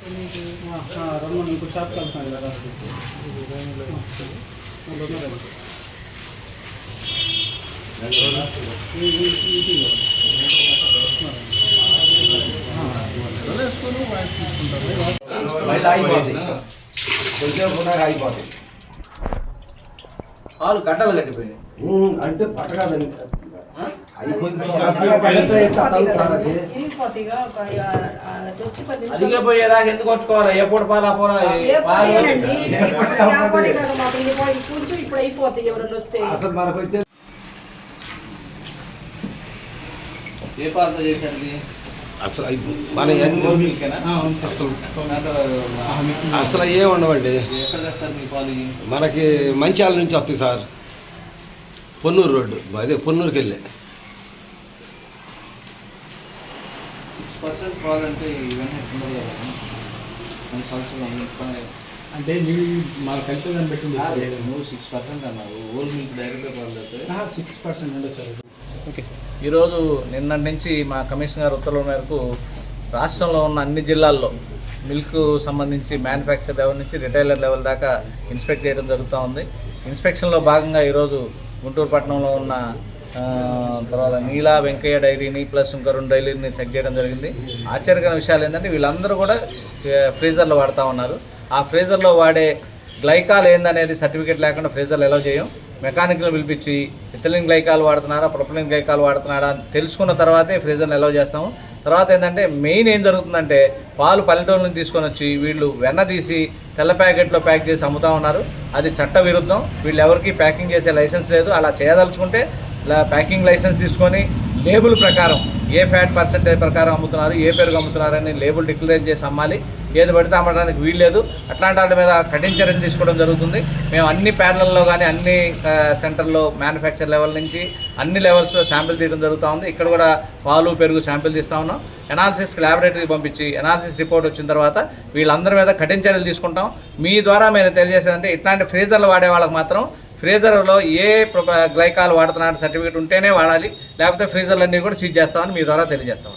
ఇంకో షాప్ వెళ్తాను కదా పాలు గడ్డలు కట్టిపోయినాయి అంటే పట్టకాదని అరిగిపోయేదాకా ఎందుకు కొట్టుకోవాలి? ఏ పూట పాలు ఆ పూట ఇప్పుడు అయిపోతాయి ఎవరైనా వస్తే. అసలు మనకు వచ్చే ఏ పాలతో చేశారు? అసలు మన అసలు అసలు ఏం ఉండవండి. ఎక్కడ చేస్తారు మీ పాలు? మనకి మంచిర్యాల నుంచి వస్తాయి సార్. పొన్నూరు రోడ్డు, అదే పొన్నూరుకి వెళ్ళే 6% పాలు అంటే ఇవన్నీ ఉండదు కదా అంటే నీళ్ళు మాకు కలిపి దాన్ని పెట్టి నువ్వు 6% అన్నావు. ఓల్ మిల్క్ డైరెక్ట్గా పాలు అయితే 6% ఉండదు సార్. Okay sir. ఈరోజు నిన్నటి నుంచి మా కమిషనర్ ఉత్తర్వుల మేరకు రాష్ట్రంలో ఉన్న అన్ని జిల్లాల్లో మిల్క్ సంబంధించి మ్యానుఫ్యాక్చర్ లెవెల్ నుంచి రిటైలర్ లెవెల్ దాకా ఇన్స్పెక్ట్ చేయడం జరుగుతూ ఉంది. ఇన్స్పెక్షన్లో భాగంగా ఈరోజు గుంటూరు పట్టణంలో ఉన్న తర్వాత నీలా వెంకయ్య డైరీని ప్లస్ ఇంకా 2 డైరీని చెక్ చేయడం జరిగింది. ఆశ్చర్యకరమైన విషయాలు ఏంటంటే వీళ్ళందరూ కూడా ఫ్రీజర్లో వాడుతూ ఉన్నారు. ఆ ఫ్రీజర్లో వాడే గ్లైకాల్ ఏందనేది సర్టిఫికేట్ లేకుండా ఫ్రీజర్లు ఎలా చేయం. మెకానిక్ను పిలిపించి ఇథిలిన్ గ్లైకాల్ వాడుతున్నారా ప్రొపలిన్ గ్లైకాల్ వాడుతున్నారా అని తెలుసుకున్న తర్వాతే ఫ్రీజర్ని ఎలా చేస్తాము. తర్వాత ఏంటంటే మెయిన్ ఏం జరుగుతుందంటే పాలు పల్లెటూరు నుంచి తీసుకొని వచ్చి వీళ్ళు వెన్న తీసి తెల్ల ప్యాకెట్లో ప్యాక్ చేసి అమ్ముతూ ఉన్నారు. అది చట్ట విరుద్ధం. వీళ్ళు ఎవరికి ప్యాకింగ్ చేసే లైసెన్స్ లేదు. అలా చేయదలుచుకుంటే ప్యాకింగ్ లైసెన్స్ తీసుకొని లేబుల్ ప్రకారం ఏ ఫ్యాట్ పర్సెంటేజ్ ప్రకారం అమ్ముతున్నారు, ఏ పెరుగు అమ్ముతున్నారని లేబుల్ డిక్లేర్ చేసి అమ్మాలి. ఏది పడితే అమ్మడానికి వీల్లేదు. అట్లాంటి వాటి మీద కఠిన చర్యలు తీసుకోవడం జరుగుతుంది. మేము అన్ని ప్యానెల్లో కానీ అన్ని సెంటర్లో మ్యానుఫ్యాక్చర్ లెవెల్ నుంచి అన్ని లెవెల్స్లో శాంపిల్ తీయడం జరుగుతూ ఉంది. ఇక్కడ కూడా పాలు పెరుగు శాంపిల్ తీస్తూ ఉన్నాం. ఎనాలిసిస్కి ల్యాబొరేటరీకి పంపించి ఎనాలిసిస్ రిపోర్ట్ వచ్చిన తర్వాత వీళ్ళందరి మీద కఠిన చర్యలు తీసుకుంటాం. మీ ద్వారా మేము తెలియజేసేదంటే ఇట్లాంటి ఫ్రీజర్లు వాడే వాళ్ళకి మాత్రం ఫ్రీజర్లో ఏ గ్లైకాల్ వాడుతున్న సర్టిఫికేట్ ఉంటేనే వాడాలి, లేకపోతే ఫ్రీజర్లన్నీ కూడా సీజ్ చేస్తామని మీ ద్వారా తెలియజేస్తాం.